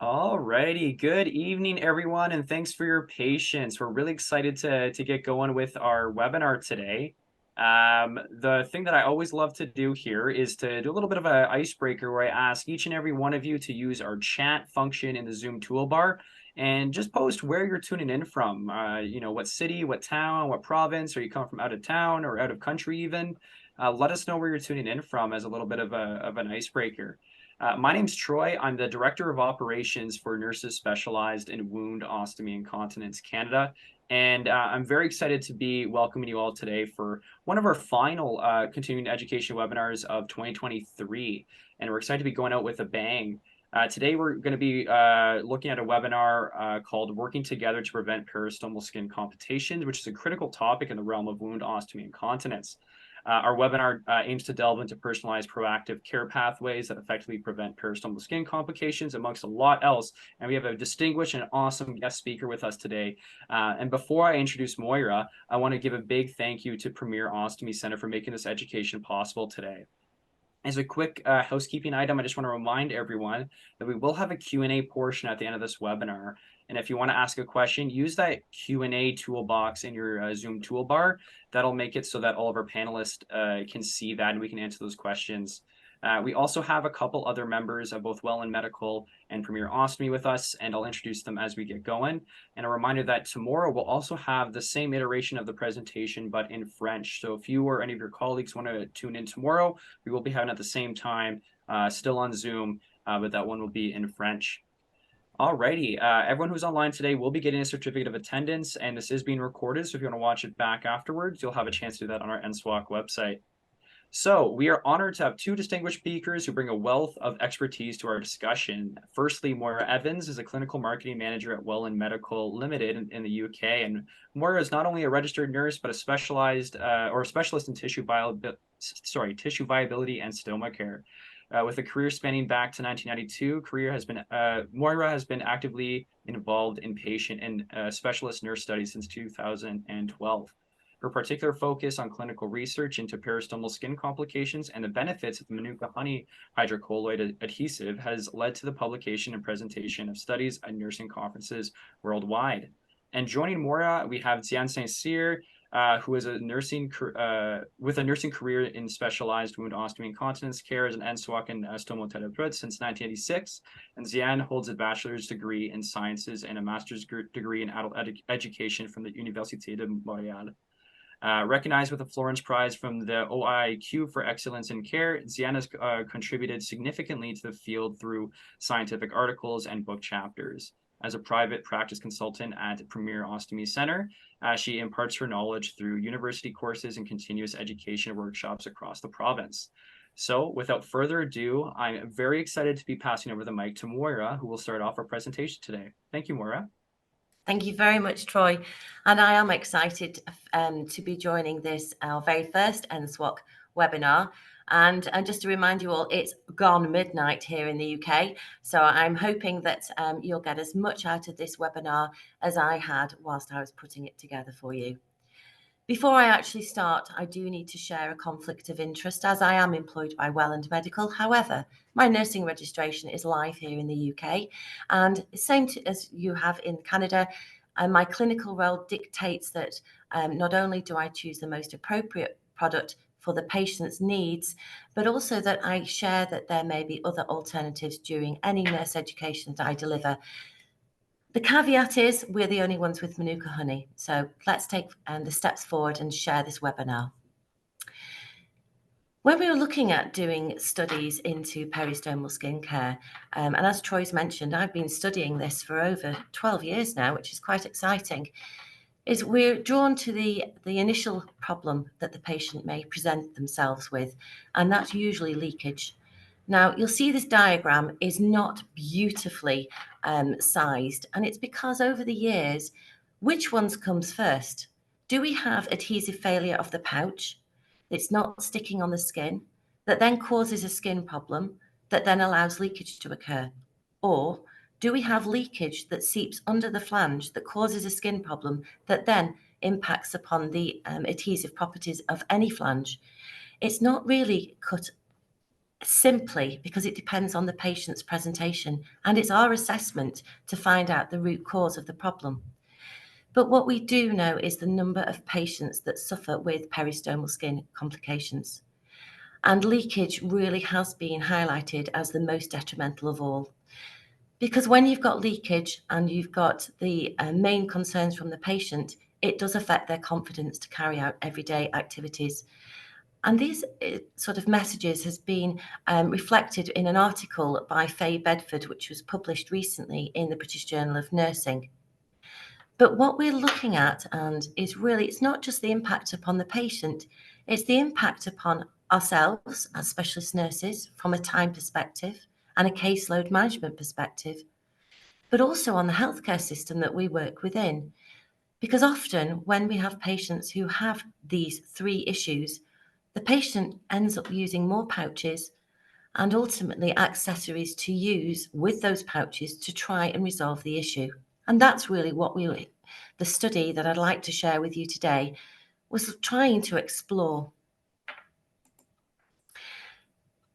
Alrighty, good evening, everyone, and thanks for your patience. We're really excited to get going with our webinar today. The thing that I always love to do here is to do a little bit of an icebreaker where I ask each and every one of you to use our chat function in the Zoom toolbar and just post where you're tuning in from. What city, what town, what province, or you come from out of town or out of country even. Let us know where you're tuning in from as a little bit of an icebreaker. My name's Troy. I'm the Director of Operations for Nurses Specialized in Wound, Ostomy, and Continence Canada. And I'm very excited to be welcoming you all today for one of our final continuing education webinars of 2023. And we're excited to be going out with a bang. Today, we're going to be looking at a webinar called Working Together to Prevent Peristomal Skin Complications, which is a critical topic in the realm of wound, ostomy, and continence. Our webinar aims to delve into personalized proactive care pathways that effectively prevent peristomal skin complications, amongst a lot else. And we have a distinguished and awesome guest speaker with us today. And before I introduce Moira, I want to give a big thank you to Premier Ostomy Centre for making this education possible today. As a quick housekeeping item, I just want to remind everyone that we will have a Q&A portion at the end of this webinar. And if you want to ask a question, use that Q&A toolbox in your Zoom toolbar. That'll make it so that all of our panelists can see that and we can answer those questions. We also have a couple other members of both Welland Medical and Premier Ostomy with us, and I'll introduce them as we get going. And a reminder that tomorrow we'll also have the same iteration of the presentation, but in French. So if you or any of your colleagues want to tune in tomorrow, we will be having at the same time, still on Zoom, but that one will be in French. Alrighty, everyone who's online today will be getting a certificate of attendance, and this is being recorded, so if you want to watch it back afterwards, you'll have a chance to do that on our NSWOCC website. So we are honored to have two distinguished speakers who bring a wealth of expertise to our discussion. Firstly, Moira Evans is a clinical marketing manager at Welland Medical Limited in the UK, and Moira is not only a registered nurse but a specialized or a specialist in tissue viability and stoma care. With a career spanning back to 1992, Moira has been actively involved in patient and specialist nurse studies since 2012. Her particular focus on clinical research into peristomal skin complications and the benefits of the Manuka honey hydrocolloid adhesive has led to the publication and presentation of studies at nursing conferences worldwide. And joining Moira, we have Diane St-Cyr, who is with a nursing career in specialized wound, ostomy, and continence care as an NSWOCC and stomatherapist since 1986. And Diane holds a bachelor's degree in sciences and a master's degree in adult education from the Université de Montréal. Recognized with a Florence Prize from the OIQ for Excellence in Care, Diane has contributed significantly to the field through scientific articles and book chapters. As a private practice consultant at Premier Ostomy Centre, she imparts her knowledge through university courses and continuous education workshops across the province. So without further ado, I'm very excited to be passing over the mic to Moira, who will start off our presentation today. Thank you, Moira. Thank you very much, Troy. And I am excited to be joining this, our very first NSWOCC webinar. And just to remind you all, it's gone midnight here in the UK. So I'm hoping that you'll get as much out of this webinar as I had whilst I was putting it together for you. Before I actually start, I do need to share a conflict of interest as I am employed by Welland Medical. However, my nursing registration is live here in the UK, and same as you have in Canada, my clinical role dictates that not only do I choose the most appropriate product for the patient's needs, but also that I share that there may be other alternatives during any nurse education that I deliver. The caveat is we're the only ones with Manuka honey. So let's take the steps forward and share this webinar. When we were looking at doing studies into peristomal skincare, and as Troy's mentioned, I've been studying this for over 12 years now, which is quite exciting, is we're drawn to the initial problem that the patient may present themselves with, and that's usually leakage. Now, you'll see this diagram is not beautifully sized, and it's because over the years, which ones comes first? Do we have adhesive failure of the pouch? It's not sticking on the skin, that then causes a skin problem, that then allows leakage to occur? Or do we have leakage that seeps under the flange that causes a skin problem that then impacts upon the adhesive properties of any flange? It's not really cut simply because it depends on the patient's presentation, and it's our assessment to find out the root cause of the problem. But what we do know is the number of patients that suffer with peristomal skin complications. And leakage really has been highlighted as the most detrimental of all. Because when you've got leakage and you've got the main concerns from the patient, it does affect their confidence to carry out everyday activities. And these sort of messages has been reflected in an article by Faye Bedford, which was published recently in the British Journal of Nursing. But what we're looking at, and is really, it's not just the impact upon the patient, it's the impact upon ourselves as specialist nurses from a time perspective and a caseload management perspective, but also on the healthcare system that we work within. Because often when we have patients who have these three issues, the patient ends up using more pouches and ultimately accessories to use with those pouches to try and resolve the issue. And that's really what the study that I'd like to share with you today was trying to explore.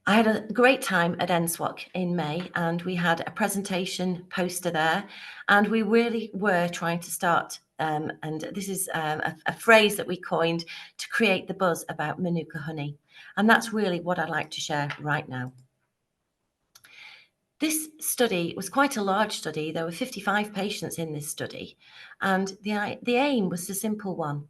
I had a great time at NSWOCC in May, and we had a presentation poster there, and we really were trying to start, and this is a phrase that we coined to create the buzz about Manuka honey. And that's really what I'd like to share right now. This study was quite a large study. There were 55 patients in this study, and the aim was a simple one.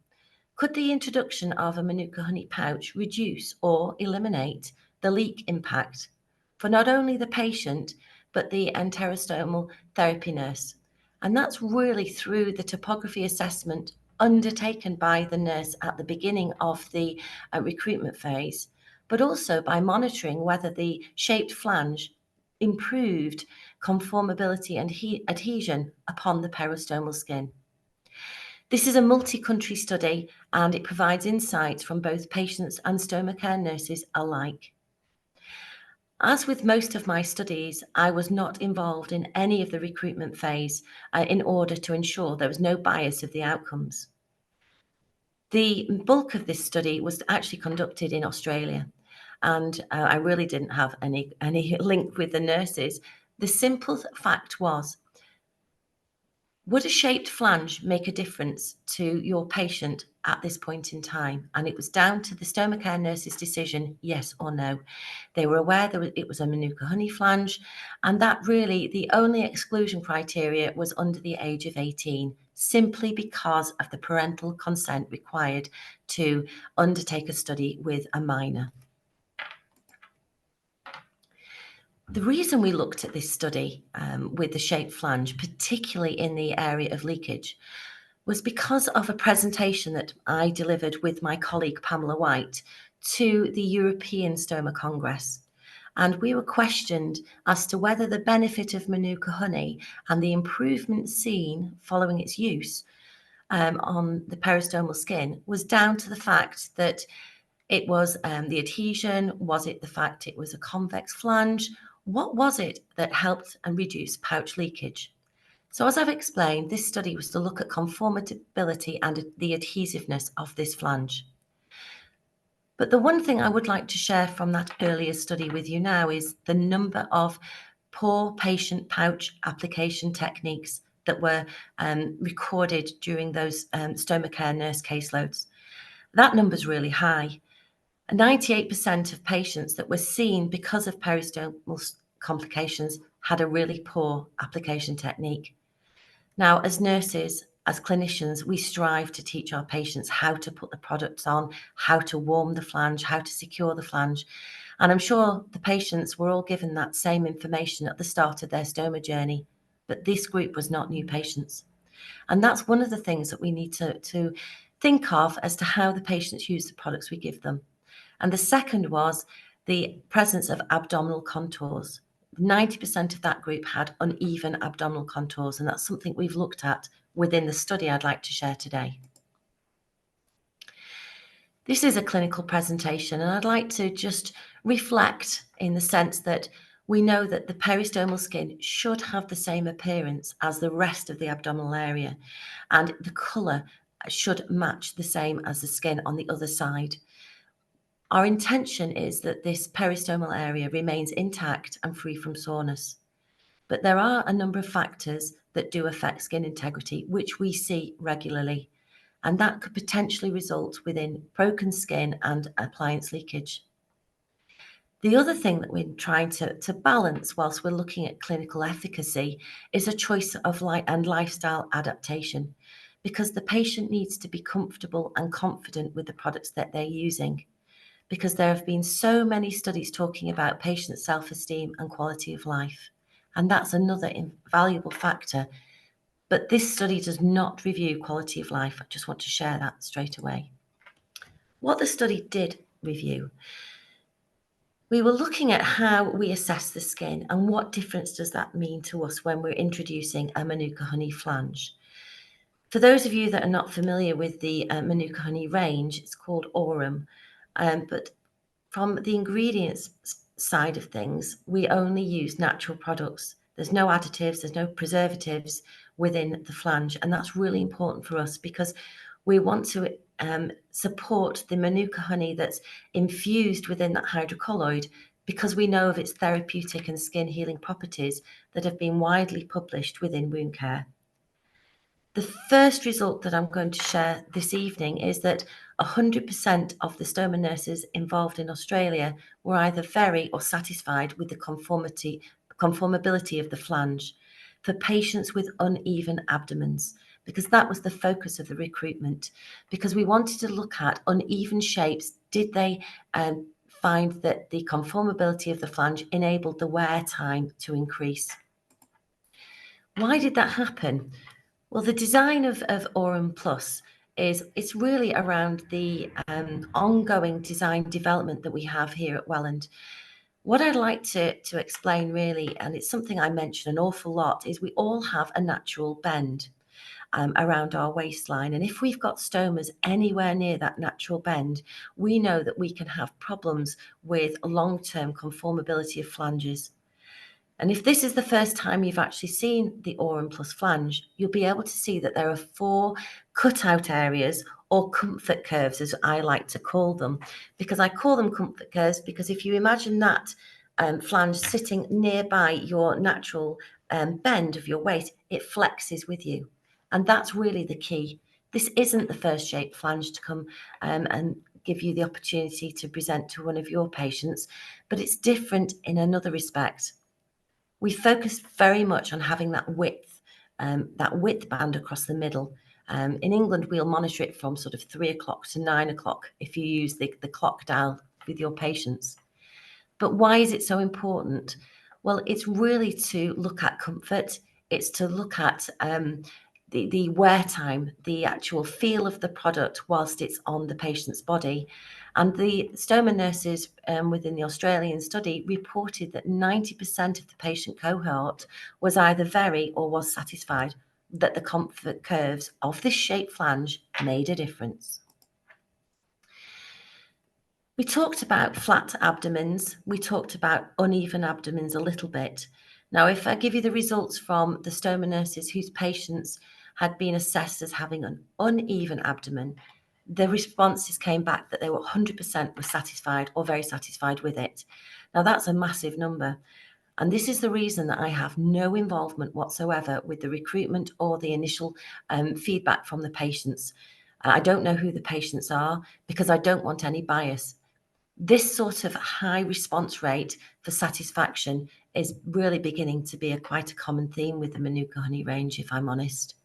Could the introduction of a Manuka honey pouch reduce or eliminate the leak impact for not only the patient, but the enterostomal therapy nurse? And that's really through the topography assessment undertaken by the nurse at the beginning of the recruitment phase, but also by monitoring whether the shaped flange improved conformability and adhesion upon the peristomal skin. This is a multi-country study, and it provides insights from both patients and stoma care nurses alike. As with most of my studies, I was not involved in any of the recruitment phase in order to ensure there was no bias of the outcomes. The bulk of this study was actually conducted in Australia, and I really didn't have any link with the nurses. The simple fact was, would a shaped flange make a difference to your patient at this point in time? And it was down to the stoma care nurse's decision, yes or no. They were aware that it was a Manuka honey flange, and that really the only exclusion criteria was under the age of 18, simply because of the parental consent required to undertake a study with a minor. The reason we looked at this study with the shaped flange, particularly in the area of leakage, was because of a presentation that I delivered with my colleague Pamela White to the European Stoma Congress. And we were questioned as to whether the benefit of Manuka honey and the improvement seen following its use on the peristomal skin was down to the fact that it was the adhesion, was it the fact it was a convex flange? What was it that helped and reduced pouch leakage? So as I've explained, this study was to look at conformability and the adhesiveness of this flange. But the one thing I would like to share from that earlier study with you now is the number of poor patient pouch application techniques that were recorded during those stoma care nurse caseloads. That number is really high. 98% of patients that were seen because of peristomal complications had a really poor application technique. Now, as nurses, as clinicians, we strive to teach our patients how to put the products on, how to warm the flange, how to secure the flange. And I'm sure the patients were all given that same information at the start of their stoma journey, but this group was not new patients. And that's one of the things that we need to think of as to how the patients use the products we give them. And the second was the presence of abdominal contours. 90% of that group had uneven abdominal contours, and that's something we've looked at within the study I'd like to share today. This is a clinical presentation, and I'd like to just reflect in the sense that we know that the peristomal skin should have the same appearance as the rest of the abdominal area, and the colour should match the same as the skin on the other side. Our intention is that this peristomal area remains intact and free from soreness. But there are a number of factors that do affect skin integrity, which we see regularly, and that could potentially result within broken skin and appliance leakage. The other thing that we're trying to balance whilst we're looking at clinical efficacy is a choice of life and lifestyle adaptation, because the patient needs to be comfortable and confident with the products that they're using, because there have been so many studies talking about patient self-esteem and quality of life. And that's another invaluable factor. But this study does not review quality of life. I just want to share that straight away. What the study did review, we were looking at how we assess the skin and what difference does that mean to us when we're introducing a Manuka honey flange. For those of you that are not familiar with the Manuka honey range, it's called Aurum, but from the ingredients side of things, we only use natural products. There's no additives, there's no preservatives within the flange, and that's really important for us because we want to support the Manuka honey that's infused within that hydrocolloid, because we know of its therapeutic and skin healing properties that have been widely published within wound care. The first result that I'm going to share this evening is that 100% of the stoma nurses involved in Australia were either very or satisfied with the conformability of the flange for patients with uneven abdomens, because that was the focus of the recruitment, because we wanted to look at uneven shapes. Did they find that the conformability of the flange enabled the wear time to increase? Why did that happen? Well, the design of Aurum Plus it's really around the ongoing design development that we have here at Welland. What I'd like to explain really, and it's something I mention an awful lot, is we all have a natural bend around our waistline. And if we've got stomas anywhere near that natural bend, we know that we can have problems with long-term conformability of flanges. And if this is the first time you've actually seen the Aurum Plus flange, you'll be able to see that there are 4 cutout areas, or comfort curves as I like to call them, because I call them comfort curves because if you imagine that flange sitting nearby your natural bend of your waist, it flexes with you. And that's really the key. This isn't the first shaped flange to come and give you the opportunity to present to one of your patients, but it's different in another respect. We focus very much on having that width band across the middle. In England, we'll monitor it from sort of 3 o'clock to 9 o'clock if you use the clock dial with your patients. But why is it so important? Well, it's really to look at comfort. It's to look at the wear time, the actual feel of the product whilst it's on the patient's body. And the stoma nurses within the Australian study reported that 90% of the patient cohort was either very or was satisfied that the comfort curves of this shaped flange made a difference. We talked about flat abdomens. We talked about uneven abdomens a little bit. Now, if I give you the results from the stoma nurses whose patients had been assessed as having an uneven abdomen, the responses came back that they were 100% were satisfied or very satisfied with it. Now, that's a massive number. And this is the reason that I have no involvement whatsoever with the recruitment or the initial feedback from the patients. I don't know who the patients are because I don't want any bias. This sort of high response rate for satisfaction is really beginning to be quite a common theme with the Manuka honey range, if I'm honest.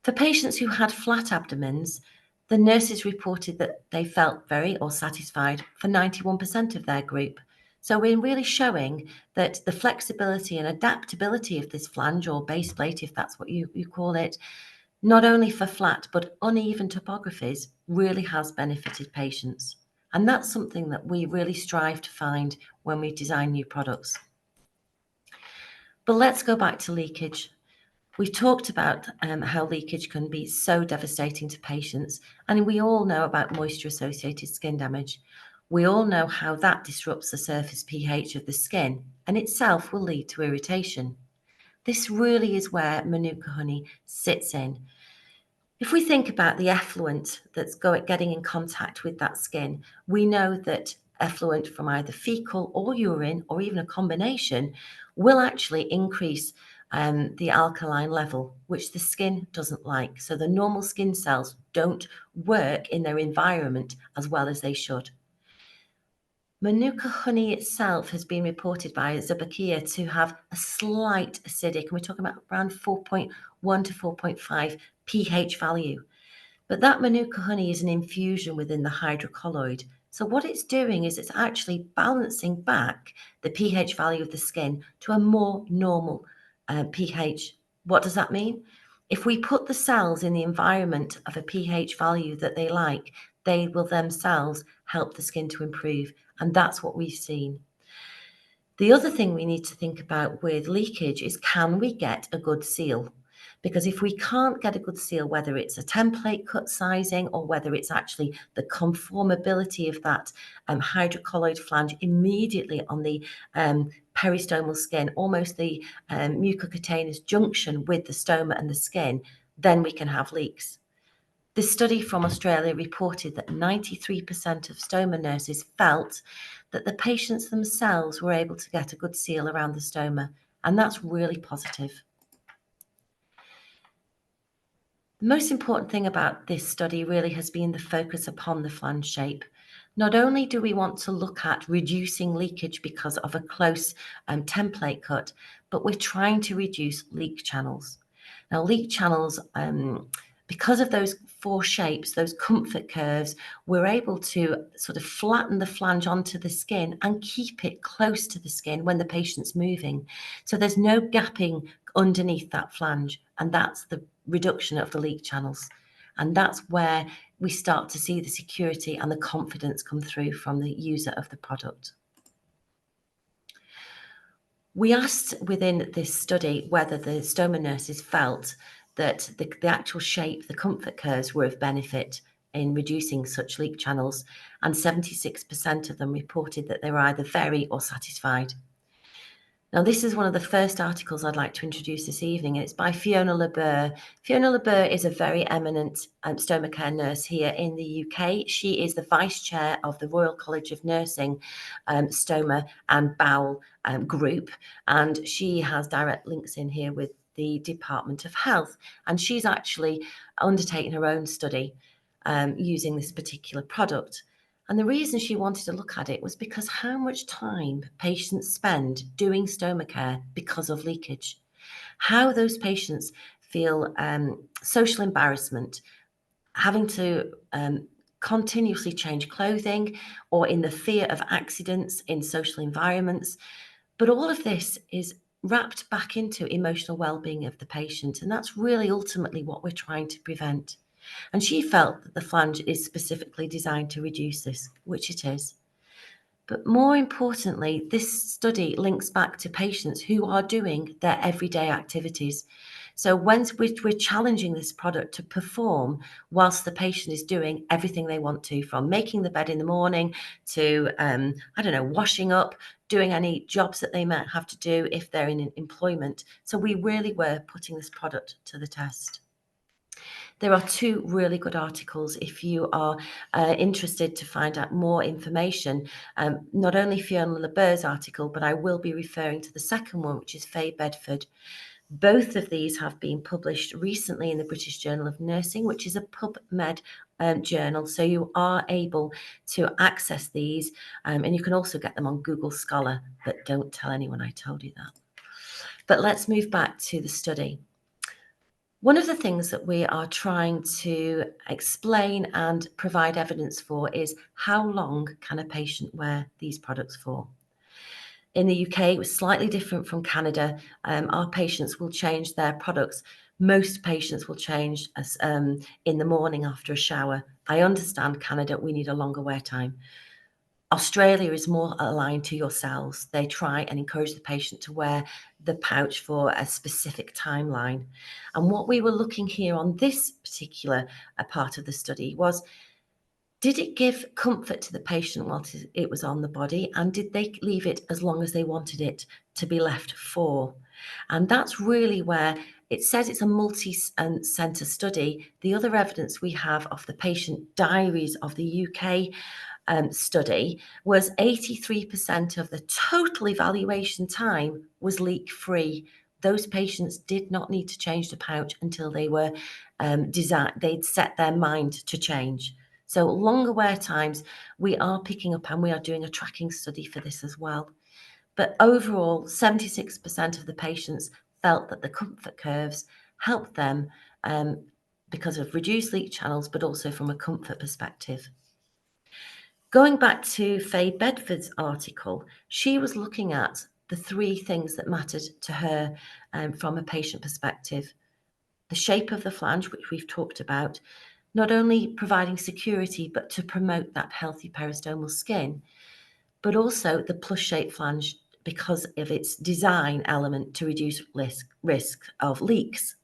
For patients who had flat abdomens, the nurses reported that they felt very or satisfied for 91% of their group. So we're really showing that the flexibility and adaptability of this flange or base plate, if that's what you call it, not only for flat but uneven topographies, really has benefited patients. And that's something that we really strive to find when we design new products. But let's go back to leakage. We've talked about how leakage can be so devastating to patients, and we all know about moisture-associated skin damage. We all know how that disrupts the surface pH of the skin and itself will lead to irritation. This really is where Manuka honey sits in. If we think about the effluent that's getting in contact with that skin, we know that effluent from either fecal or urine, or even a combination, will actually increase the alkaline level, which the skin doesn't like. So the normal skin cells don't work in their environment as well as they should. Manuka honey itself has been reported by Zabakia to have a slight acidic, and we're talking about around 4.1 to 4.5 pH value. But that Manuka honey is an infusion within the hydrocolloid. So what it's doing is it's actually balancing back the pH value of the skin to a more normal pH. What does that mean? If we put the cells in the environment of a pH value that they like, they will themselves help the skin to improve. And that's what we've seen. The other thing we need to think about with leakage is, can we get a good seal? Because if we can't get a good seal, whether it's a template cut sizing or whether it's actually the conformability of that hydrocolloid flange immediately on the peristomal skin, almost the mucocutaneous junction with the stoma and the skin, then we can have leaks. This study from Australia reported that 93% of stoma nurses felt that the patients themselves were able to get a good seal around the stoma, and that's really positive. The most important thing about this study really has been the focus upon the flange shape. Not only do we want to look at reducing leakage because of a close template cut, but we're trying to reduce leak channels. Now, leak channels, because of those four shapes, those comfort curves, we're able to sort of flatten the flange onto the skin and keep it close to the skin when the patient's moving. So there's no gapping underneath that flange, and that's the reduction of the leak channels. And that's where we start to see the security and the confidence come through from the user of the product. We asked within this study whether the stoma nurses felt that the actual shape, the comfort curves, were of benefit in reducing such leak channels, and 76% of them reported that they were either very or satisfied. Now, this is one of the first articles I'd like to introduce this evening, and it's by Fiona LeBur. Fiona LeBur is a very eminent stoma care nurse here in the UK. She is the Vice Chair of the Royal College of Nursing Stoma and Bowel group, and she has direct links in here with the Department of Health, and she's actually undertaken her own study using this particular product. And the reason she wanted to look at it was because how much time patients spend doing stoma care because of leakage, how those patients feel social embarrassment, having to continuously change clothing, or in the fear of accidents in social environments. But all of this is wrapped back into emotional well-being of the patient, and that's really ultimately what we're trying to prevent. And she felt that the flange is specifically designed to reduce this, which it is. But more importantly, this study links back to patients who are doing their everyday activities. So when we're challenging this product to perform whilst the patient is doing everything they want to, from making the bed in the morning to, washing up, doing any jobs that they might have to do if they're in employment. So we really were putting this product to the test. There are two really good articles if you are interested to find out more information. Not only Fiona LeBur's article, but I will be referring to the second one, which is Faye Bedford. Both of these have been published recently in the British Journal of Nursing, which is a PubMed journal. So you are able to access these, and you can also get them on Google Scholar, but don't tell anyone I told you that. But let's move back to the study. One of the things that we are trying to explain and provide evidence for is how long can a patient wear these products for? In the UK, it was slightly different from Canada. Our patients will change their products. Most patients will change in the morning after a shower. I understand Canada, we need a longer wear time. Australia is more aligned to your cells. They try and encourage the patient to wear the pouch for a specific timeline. And what we were looking here on this particular part of the study was, did it give comfort to the patient while it was on the body? And did they leave it as long as they wanted it to be left for? And that's really where it says it's a multi-centre study. The other evidence we have of the patient diaries of the UK study was 83% of the total evaluation time was leak-free. Those patients did not need to change the pouch until they were they'd set their mind to change. So longer wear times, we are picking up, and we are doing a tracking study for this as well. But overall, 76% of the patients felt that the comfort curves helped them because of reduced leak channels, but also from a comfort perspective. Going back to Faye Bedford's article, she was looking at the three things that mattered to her from a patient perspective. The shape of the flange, which we've talked about, not only providing security, but to promote that healthy peristomal skin, but also the plus-shaped flange because of its design element to reduce risk of leaks.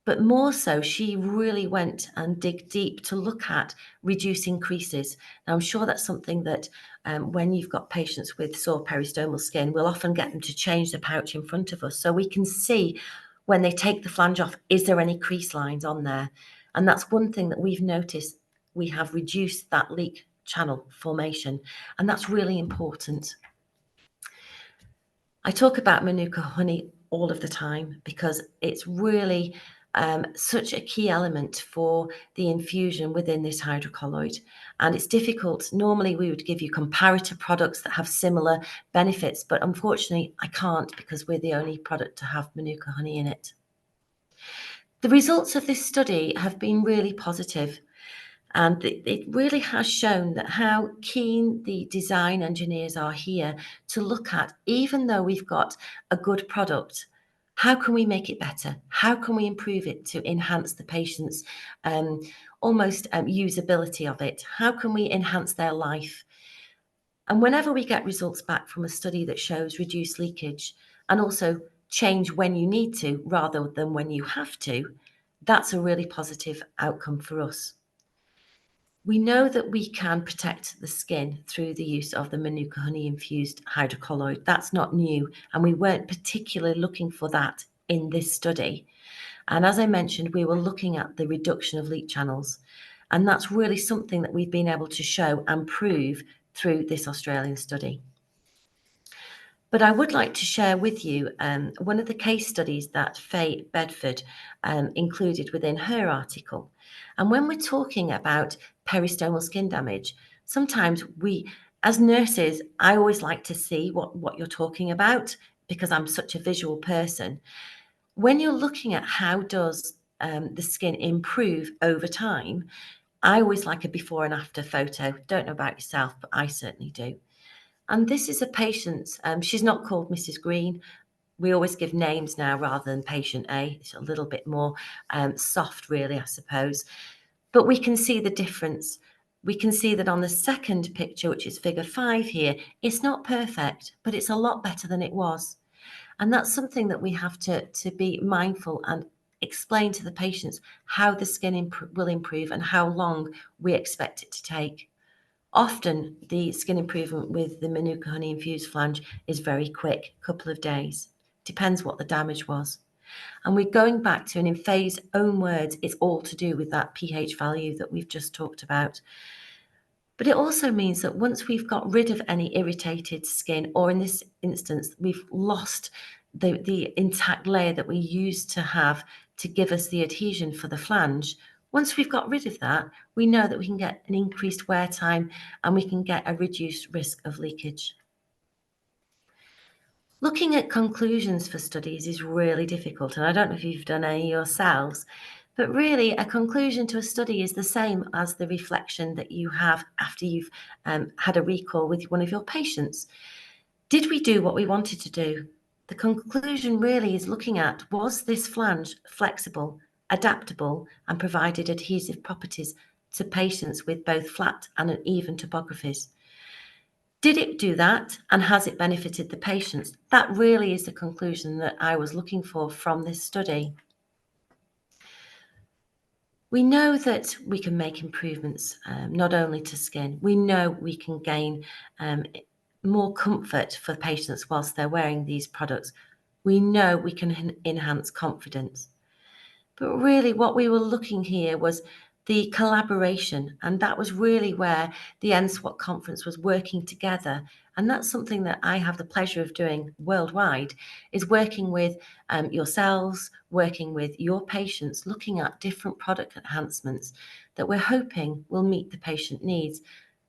But more so, she really went and dig deep to look at reducing creases. Now, I'm sure that's something that when you've got patients with sore peristomal skin, we'll often get them to change the pouch in front of us so we can see when they take the flange off, is there any crease lines on there? And that's one thing that we've noticed. We have reduced that leak channel formation, and that's really important. I talk about Manuka honey all of the time because it's really such a key element for the infusion within this hydrocolloid. And it's difficult. Normally, we would give you comparator products that have similar benefits, but unfortunately, I can't because we're the only product to have Manuka honey in it. The results of this study have been really positive. And it really has shown that how keen the design engineers are here to look at, even though we've got a good product, how can we make it better? How can we improve it to enhance the patient's usability of it? How can we enhance their life? And whenever we get results back from a study that shows reduced leakage and also change when you need to rather than when you have to, that's a really positive outcome for us. We know that we can protect the skin through the use of the Manuka honey infused hydrocolloid. That's not new, and we weren't particularly looking for that in this study. And as I mentioned, we were looking at the reduction of leak channels, and that's really something that we've been able to show and prove through this Australian study. But I would like to share with you one of the case studies that Faye Bedford included within her article. And when we're talking about peristomal skin damage, sometimes we, as nurses, I always like to see what you're talking about because I'm such a visual person. When you're looking at how does the skin improve over time, I always like a before and after photo. Don't know about yourself, but I certainly do. And this is a patient, she's not called Mrs. Green. We always give names now rather than patient A. It's a little bit more soft, really, I suppose. But we can see the difference. We can see that on the second picture, which is figure 5 here, it's not perfect, but it's a lot better than it was. And that's something that we have to be mindful and explain to the patients how the skin will improve and how long we expect it to take. Often the skin improvement with the Manuka honey infused flange is very quick, a couple of days. Depends what the damage was. And we're going back to, and in Faye's own words, it's all to do with that pH value that we've just talked about. But it also means that once we've got rid of any irritated skin, or in this instance, we've lost the intact layer that we used to have to give us the adhesion for the flange, once we've got rid of that, we know that we can get an increased wear time and we can get a reduced risk of leakage. Looking at conclusions for studies is really difficult, and I don't know if you've done any yourselves, but really a conclusion to a study is the same as the reflection that you have after you've had a recall with one of your patients. Did we do what we wanted to do? The conclusion really is looking at, was this flange flexible, adaptable, and provided adhesive properties to patients with both flat and uneven topographies? Did it do that, and has it benefited the patients? That really is the conclusion that I was looking for from this study. We know that we can make improvements, not only to skin. We know we can gain more comfort for patients whilst they're wearing these products. We know we can enhance confidence. But really what we were looking here was the collaboration, and that was really where the NSWOCC conference was working together. And that's something that I have the pleasure of doing worldwide, is working with yourselves, working with your patients, looking at different product enhancements that we're hoping will meet the patient needs,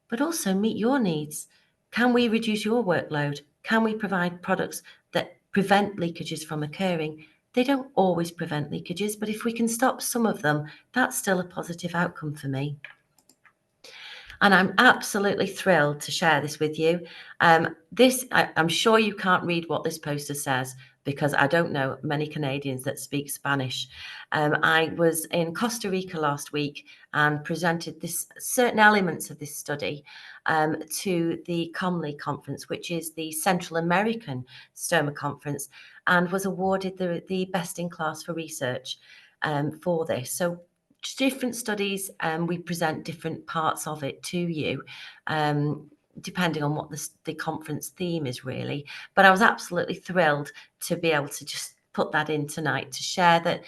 but also meet your needs. Can we reduce your workload? Can we provide products that prevent leakages from occurring? They don't always prevent leakages, but if we can stop some of them, that's still a positive outcome for me. And I'm absolutely thrilled to share this with you. I'm sure you can't read what this poster says, because I don't know many Canadians that speak Spanish. I was in Costa Rica last week and presented certain elements of this study to the COMLI conference, which is the Central American Stoma Conference, and was awarded the best in class for research for this. So different studies, we present different parts of it to you, depending on what the conference theme is really. But I was absolutely thrilled to be able to just put that in tonight to share that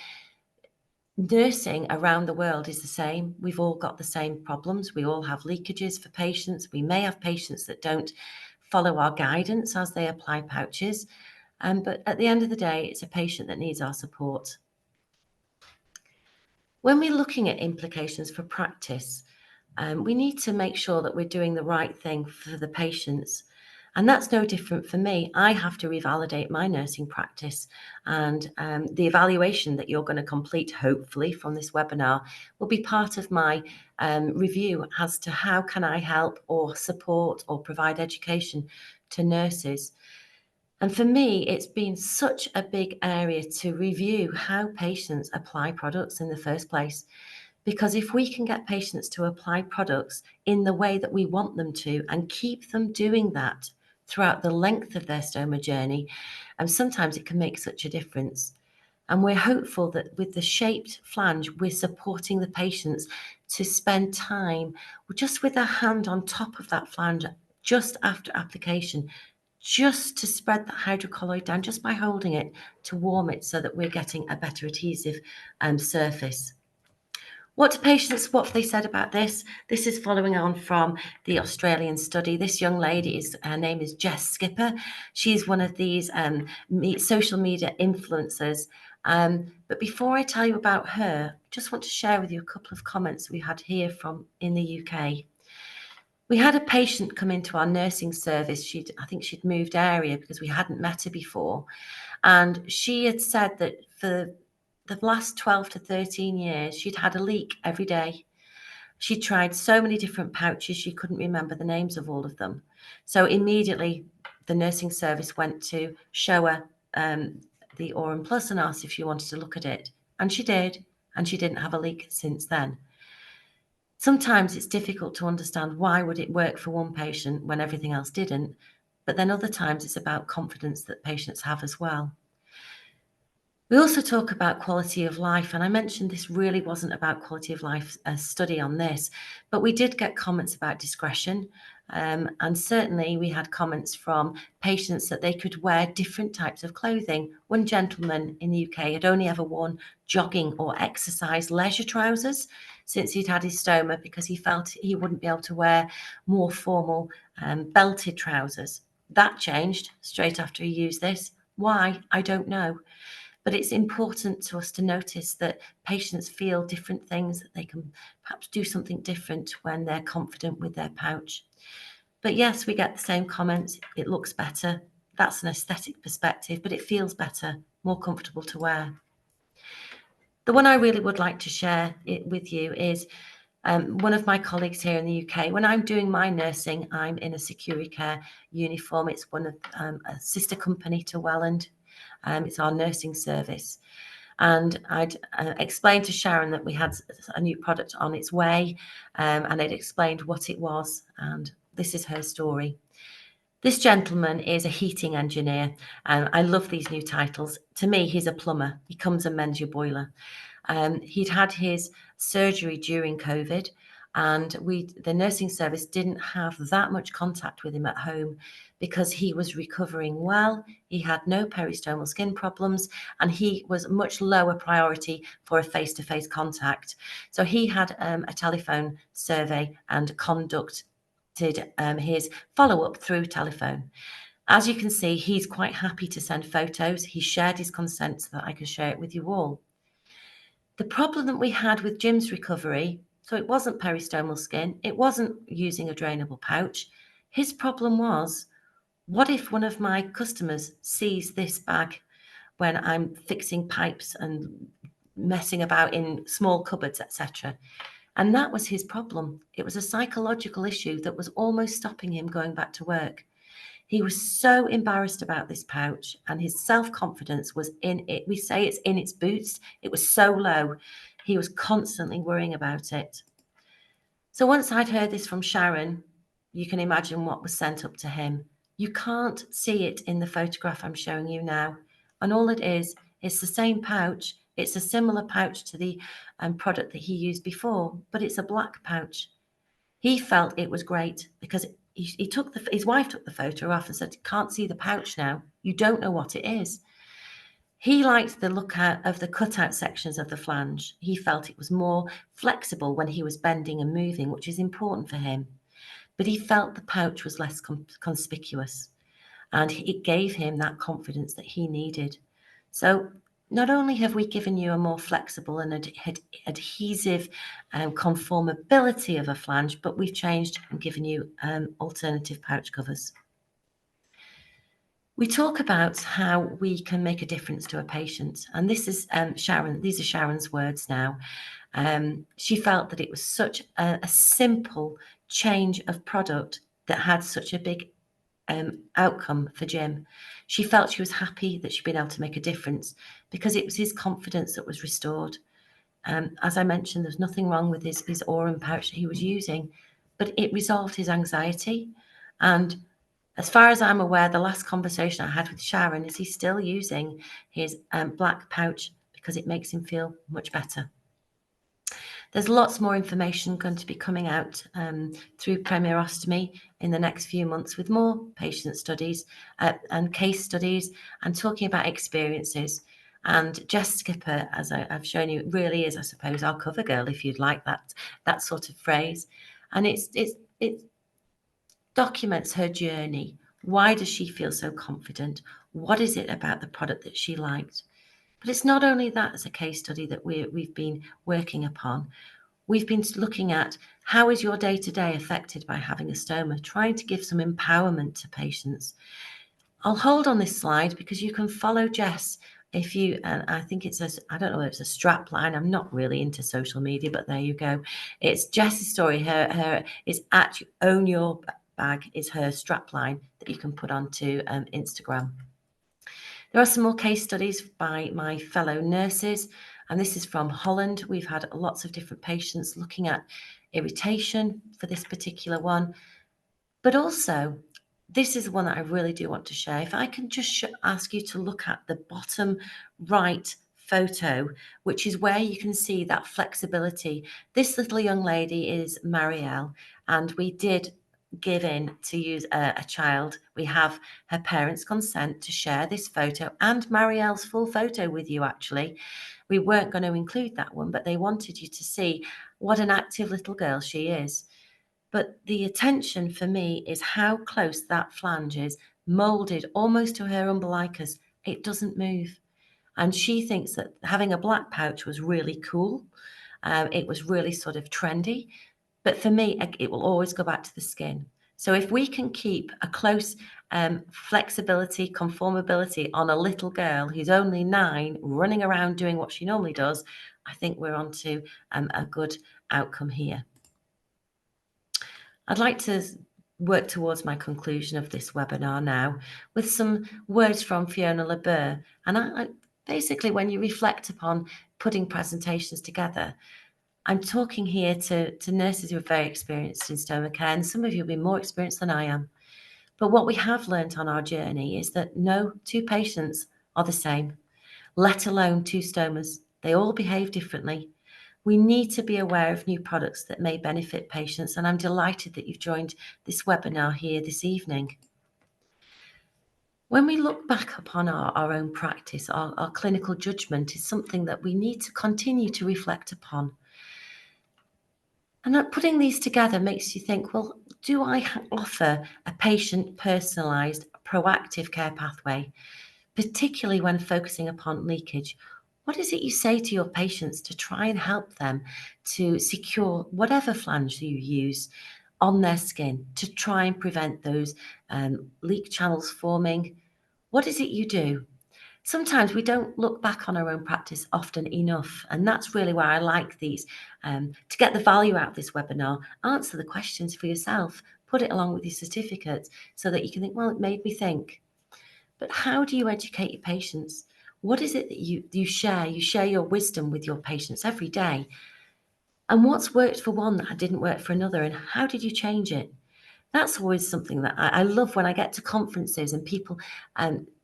nursing around the world is the same. We've all got the same problems. We all have leakages for patients. We may have patients that don't follow our guidance as they apply pouches. But at the end of the day, it's a patient that needs our support. When we're looking at implications for practice, we need to make sure that we're doing the right thing for the patients. And that's no different for me. I have to revalidate my nursing practice, and the evaluation that you're going to complete, hopefully, from this webinar will be part of my review as to how can I help or support or provide education to nurses. And for me, it's been such a big area to review how patients apply products in the first place. Because if we can get patients to apply products in the way that we want them to and keep them doing that throughout the length of their stoma journey, and sometimes it can make such a difference. And we're hopeful that with the shaped flange, we're supporting the patients to spend time just with their hand on top of that flange just after application, just to spread that hydrocolloid down, just by holding it to warm it so that we're getting a better adhesive surface. What have they said about this? This is following on from the Australian study. This young lady, her name is Jess Skipper. She's one of these social media influencers. But before I tell you about her, I just want to share with you a couple of comments we had here from in the UK. We had a patient come into our nursing service. I think she'd moved area because we hadn't met her before. And she had said that for the last 12 to 13 years, she'd had a leak every day. She tried so many different pouches, she couldn't remember the names of all of them. So immediately the nursing service went to show her the Aurum Plus and asked if she wanted to look at it. And she did, and she didn't have a leak since then. Sometimes it's difficult to understand why would it work for one patient when everything else didn't, but then other times it's about confidence that patients have as well. We also talk about quality of life, and I mentioned this really wasn't about quality of life, a study on this, but we did get comments about discretion, and certainly we had comments from patients that they could wear different types of clothing. One gentleman in the UK had only ever worn jogging or exercise leisure trousers since he'd had his stoma because he felt he wouldn't be able to wear more formal belted trousers. That changed straight after he used this. Why? I don't know. But it's important to us to notice that patients feel different things, that they can perhaps do something different when they're confident with their pouch. But yes, we get the same comments. It looks better. That's an aesthetic perspective, but it feels better, more comfortable to wear. The one I really would like to share it with you is one of my colleagues here in the UK. When I'm doing my nursing, I'm in a Securicare uniform. It's one of a sister company to Welland. It's our nursing service. And I'd explained to Sharon that we had a new product on its way, and I'd explained what it was. And this is her story. This gentleman is a heating engineer, and I love these new titles. To me, he's a plumber. He comes and mends your boiler. He'd had his surgery during COVID, And the nursing service didn't have that much contact with him at home because he was recovering well, he had no peristomal skin problems, and he was much lower priority for a face-to-face contact. So he had a telephone survey and conducted his follow-up through telephone. As you can see, he's quite happy to send photos. He shared his consent so that I can share it with you all. The problem that we had with Jim's recovery, so it wasn't peristomal skin, it wasn't using a drainable pouch. His problem was, what if one of my customers sees this bag when I'm fixing pipes and messing about in small cupboards, etc.? And that was his problem. It was a psychological issue that was almost stopping him going back to work. He was so embarrassed about this pouch, and his self-confidence was in it. We say it's in its boots. It was so low. He was constantly worrying about it. So once I'd heard this from Sharon, you can imagine what was sent up to him. You can't see it in the photograph I'm showing you now. And all it is, it's the same pouch. It's a similar pouch to the product that he used before, but it's a black pouch. He felt it was great because his wife took the photo off and said, can't see the pouch now. You don't know what it is. He liked the look of the cutout sections of the flange. He felt it was more flexible when he was bending and moving, which is important for him. But he felt the pouch was less conspicuous, and it gave him that confidence that he needed. So not only have we given you a more flexible and adhesive conformability of a flange, but we've changed and given you alternative pouch covers. We talk about how we can make a difference to a patient, and this is Sharon. These are Sharon's words now. She felt that it was such a simple change of product that had such a big outcome for Jim. She felt she was happy that she'd been able to make a difference because it was his confidence that was restored. As I mentioned, there's nothing wrong with his Aurum pouch that he was using, but it resolved his anxiety. And as far as I'm aware, the last conversation I had with Sharon is he's still using his black pouch because it makes him feel much better. There's lots more information going to be coming out through Premier Ostomy in the next few months with more patient studies and case studies and talking about experiences. And Jess Skipper, as I've shown you, really is, I suppose, our cover girl, if you'd like that sort of phrase. And it documents her journey. Why does she feel so confident? What is it about the product that she liked? But it's not only that as a case study that we've been working upon. We've been looking at how is your day-to-day affected by having a stoma, trying to give some empowerment to patients. I'll hold on this slide because you can follow Jess if you, and I think I don't know if it's a strap line. I'm not really into social media, but there you go. It's Jess's story. Her is at Own Your Bag is her strap line that you can put onto Instagram. There are some more case studies by my fellow nurses, and this is from Holland. We've had lots of different patients looking at irritation for this particular one, but also this is one that I really do want to share. If I can just ask you to look at the bottom right photo, which is where you can see that flexibility. This little young lady is Marielle, and we did give in to use a child. We have her parents' consent to share this photo and Marielle's full photo with you, actually. We weren't going to include that one, but they wanted you to see what an active little girl she is. But the attention for me is how close that flange is, molded almost to her umbilicus. It doesn't move. And she thinks that having a black pouch was really cool. It was really sort of trendy. But for me, it will always go back to the skin. So if we can keep a close flexibility, conformability on a little girl who's only 9, running around doing what she normally does, I think we're on to a good outcome here. I'd like to work towards my conclusion of this webinar now with some words from Fiona LeBeur. And I basically, when you reflect upon putting presentations together, I'm talking here to nurses who are very experienced in stoma care, and some of you will be more experienced than I am. But what we have learned on our journey is that no 2 patients are the same, let alone 2 stomas. They all behave differently. We need to be aware of new products that may benefit patients, and I'm delighted that you've joined this webinar here this evening. When we look back upon our own practice, our clinical judgment is something that we need to continue to reflect upon. And putting these together makes you think, well, do I offer a patient personalised, proactive care pathway, particularly when focusing upon leakage? What is it you say to your patients to try and help them to secure whatever flange you use on their skin to try and prevent those leak channels forming? What is it you do? Sometimes we don't look back on our own practice often enough, and that's really why I like these. To get the value out of this webinar, answer the questions for yourself, put it along with your certificates so that you can think, well, it made me think. But how do you educate your patients? What is it that you share? You share your wisdom with your patients every day. And what's worked for one that didn't work for another, and how did you change it? That's always something that I love when I get to conferences and people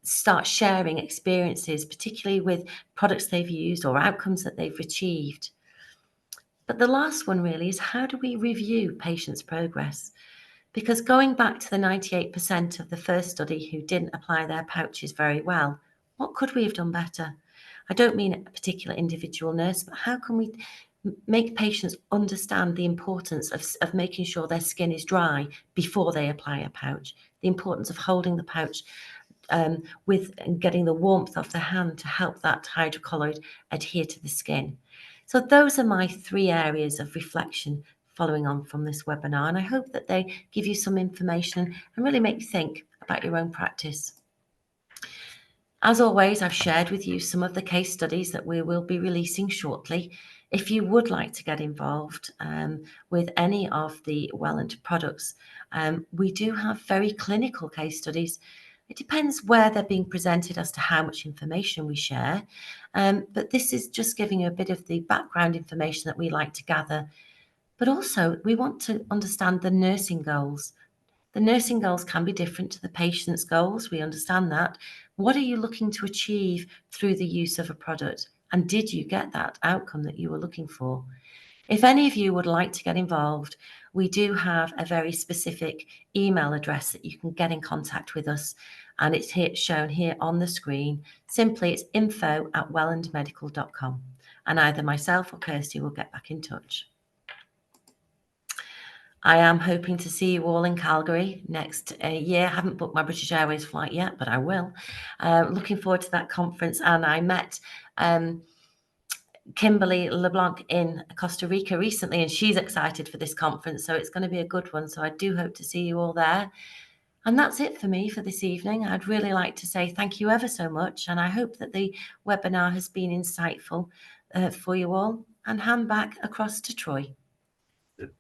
start sharing experiences, particularly with products they've used or outcomes that they've achieved. But the last one really is, how do we review patients' progress? Because going back to the 98% of the first study who didn't apply their pouches very well, what could we have done better? I don't mean a particular individual nurse, but how can we make patients understand the importance of making sure their skin is dry before they apply a pouch, the importance of holding the pouch with and getting the warmth of the hand to help that hydrocolloid adhere to the skin. So those are my 3 areas of reflection following on from this webinar, and I hope that they give you some information and really make you think about your own practice. As always, I've shared with you some of the case studies that we will be releasing shortly. If you would like to get involved with any of the Welland products, we do have very clinical case studies. It depends where they're being presented as to how much information we share. But this is just giving you a bit of the background information that we like to gather. But also, we want to understand the nursing goals. The nursing goals can be different to the patient's goals. We understand that. What are you looking to achieve through the use of a product? And did you get that outcome that you were looking for? If any of you would like to get involved, we do have a very specific email address that you can get in contact with us. And it's shown here on the screen. Simply, it's info@wellandmedical.com. And either myself or Kirsty will get back in touch. I am hoping to see you all in Calgary next year. I haven't booked my British Airways flight yet, but I will. Looking forward to that conference. And I met Kimberly LeBlanc in Costa Rica recently, and she's excited for this conference. So it's going to be a good one. So I do hope to see you all there. And that's it for me for this evening. I'd really like to say thank you ever so much. And I hope that the webinar has been insightful for you all, and hand back across to Troy.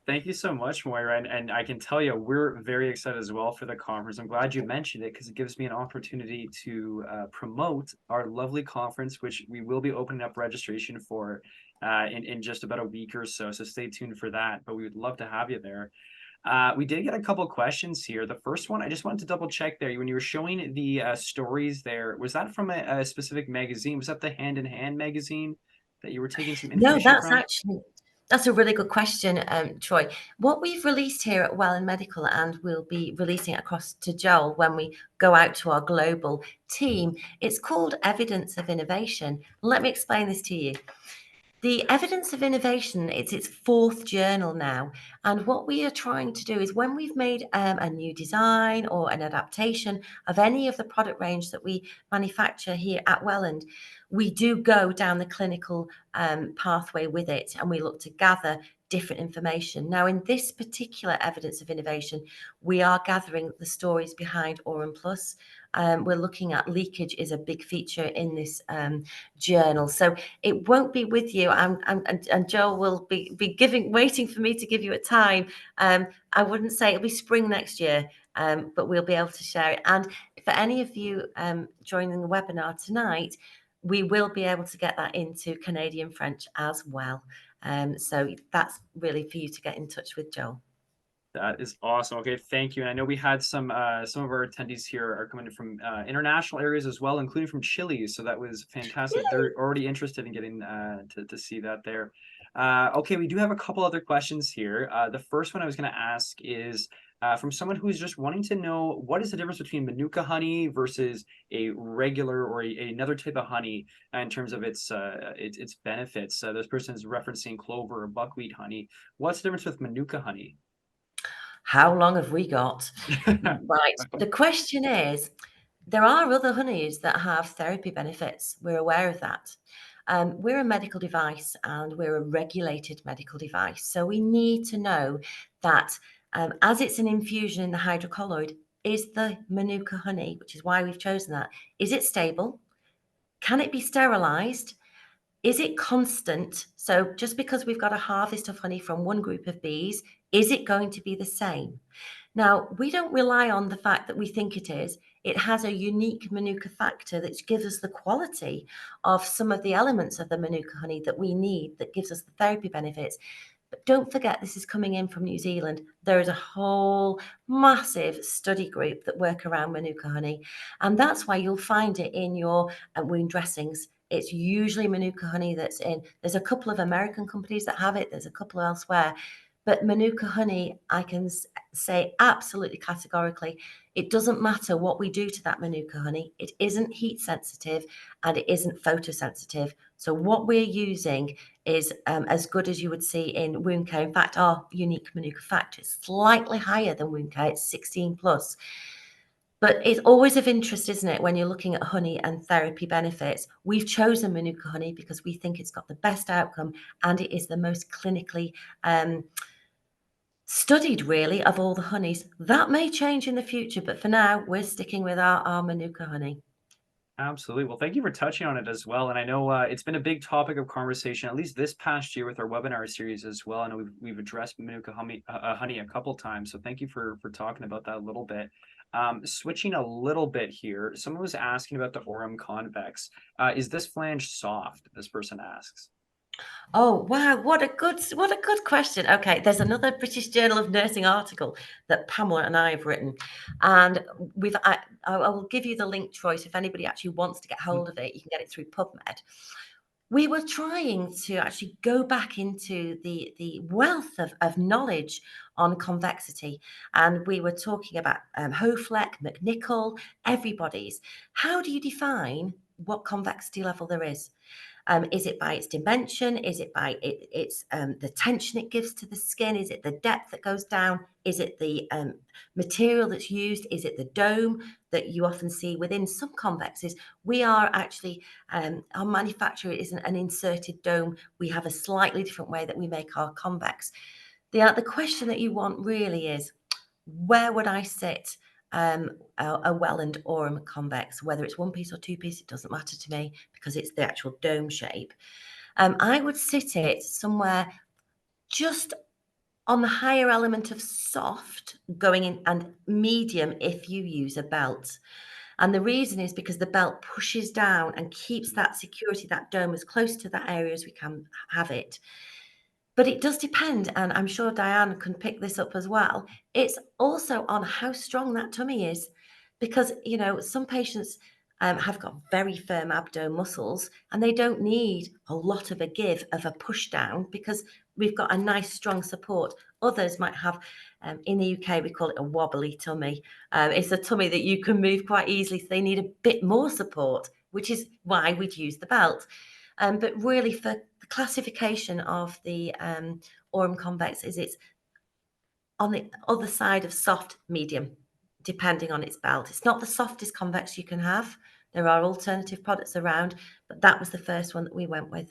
Thank you so much, Moira. And I can tell you, we're very excited as well for the conference. I'm glad you mentioned it because it gives me an opportunity to promote our lovely conference, which we will be opening up registration for in just about a week or so. So stay tuned for that. But we would love to have you there. We did get a couple questions here. The first one, I just wanted to double check there. When you were showing the stories there, was that from a specific magazine? Was that the Hand in Hand magazine that you were taking some information No, from? That's a really good question, Troy. What we've released here at Welland Medical, and we'll be releasing it across to Joel when we go out to our global team, it's called Evidence of Innovation. Let me explain this to you. The Evidence of Innovation, it's its 4th journal now. And what we are trying to do is when we've made a new design or an adaptation of any of the product range that we manufacture here at Welland, we do go down the clinical pathway with it, and we look to gather different information. Now, in this particular Evidence of Innovation, we are gathering the stories behind Aurum Plus. We're looking at leakage is a big feature in this journal. So it won't be with you, and Joel will be waiting for me to give you a time. I wouldn't say it'll be spring next year, but we'll be able to share it. And for any of you joining the webinar tonight, we will be able to get that into Canadian French as well. So that's really for you to get in touch with Joel. That is awesome. Okay, thank you. And I know we had some of our attendees here are coming from international areas as well, including from Chile. So that was fantastic. They're already interested in getting to see that there. Okay, we do have a couple other questions here. The first one I was going to ask is from someone who's just wanting to know what is the difference between Manuka honey versus a regular or another type of honey in terms of its benefits. This person is referencing clover or buckwheat honey. What's the difference with Manuka honey? How long have we got? Right. The question is, there are other honeys that have therapy benefits. We're aware of that. We're a medical device and we're a regulated medical device. So we need to know that as it's an infusion in the hydrocolloid, is the Manuka honey, which is why we've chosen that, is it stable? Can it be sterilized? Is it constant? So just because we've got a harvest of honey from one group of bees, is it going to be the same? Now, we don't rely on the fact that we think it is. It has a unique Manuka factor that gives us the quality of some of the elements of the Manuka honey that we need, that gives us the therapy benefits. But don't forget, this is coming in from New Zealand. There is a whole massive study group that work around Manuka honey. And that's why you'll find it in your wound dressings. It's usually Manuka honey that's in. There's a couple of American companies that have it. There's a couple elsewhere. But Manuka honey, I can say absolutely categorically, it doesn't matter what we do to that Manuka honey. It isn't heat sensitive and it isn't photosensitive. So what we're using is as good as you would see in wound care. In fact, our unique Manuka factor is slightly higher than wound care. It's 16 plus. But it's always of interest, isn't it, when you're looking at honey and therapy benefits? We've chosen Manuka honey because we think it's got the best outcome and it is the most clinically studied, really, of all the honeys. That may change in the future, but for now, we're sticking with our Manuka honey. Absolutely. Well, thank you for touching on it as well. And I know it's been a big topic of conversation, at least this past year with our webinar series as well. I know we've addressed Manuka honey a couple times, so thank you for talking about that a little bit. Switching a little bit here, someone was asking about the Aurum convex. Is this flange soft? This person asks. Oh wow, what a good question. Okay, there's another British Journal of Nursing article that Pamela and I have written, and I will give you the link, Troy. So if anybody actually wants to get hold of it, you can get it through PubMed. We were trying to actually go back into the wealth of knowledge on convexity, and we were talking about Hofleck, McNichol, everybody's. How do you define what convexity level there is? Is it by its dimension? Is it by its the tension it gives to the skin? Is it the depth that goes down? Is it the material that's used? Is it the dome that you often see within some convexes? We are actually, our manufacturer isn't an inserted dome. We have a slightly different way that we make our convex. The question that you want really is, where would I sit a Welland Aurum convex, whether it's one piece or two piece, it doesn't matter to me because it's the actual dome shape. I would sit it somewhere just on the higher element of soft going in and medium if you use a belt. And the reason is because the belt pushes down and keeps that security, that dome as close to that area as we can have it. But it does depend, and I'm sure Diane can pick this up as well. It's also on how strong that tummy is, because some patients have got very firm abdo muscles, and they don't need a lot of a give of a push down because we've got a nice strong support. Others might have, in the UK we call it a wobbly tummy. It's a tummy that you can move quite easily, so they need a bit more support, which is why we'd use the belt. But really, for the classification of the Aurum convex, it's on the other side of soft medium, depending on its belt. It's not the softest convex you can have. There are alternative products around, but that was the first one that we went with.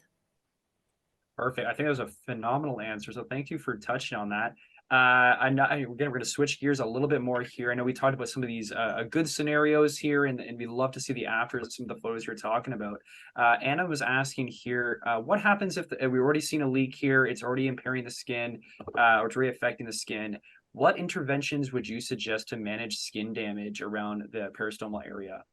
Perfect. I think that was a phenomenal answer. So thank you for touching on that. Again, we're going to switch gears a little bit more here. I know we talked about some of these good scenarios here, and we love to see the after some of the photos you're talking about. Anna was asking here, what happens if we've already seen a leak here, it's already impairing the skin, or it's already affecting the skin? What interventions would you suggest to manage skin damage around the peristomal area?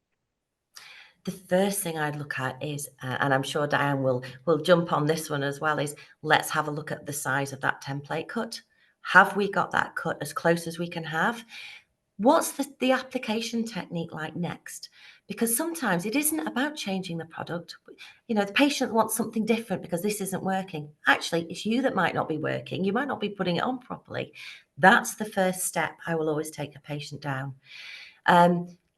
The first thing I'd look at is, and I'm sure Diane will jump on this one as well, is let's have a look at the size of that template cut. Have we got that cut as close as we can have? what's the application technique like next? Because sometimes it isn't about changing the product. You know, the patient wants something different because this isn't working. Actually, it's you that might not be working. You might not be putting it on properly. That's the first step I will always take a patient down.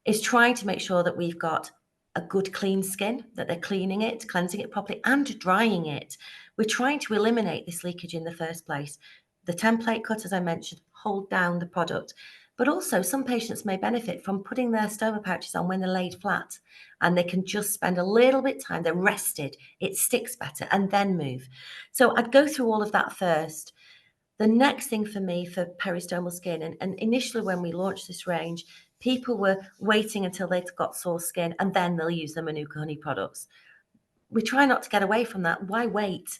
Is trying to make sure that we've got a good clean skin, that they're cleaning it, cleansing it properly, and drying it. We're trying to eliminate this leakage in the first place. The template cut, as I mentioned, hold down the product. But also, some patients may benefit from putting their stoma pouches on when they're laid flat, and they can just spend a little bit of time, they're rested, it sticks better, and then move. So I'd go through all of that first. The next thing for me for peristomal skin, and initially when we launched this range, people were waiting until they'd got sore skin and then they'll use the Manuka honey products. We try not to get away from that. Why wait?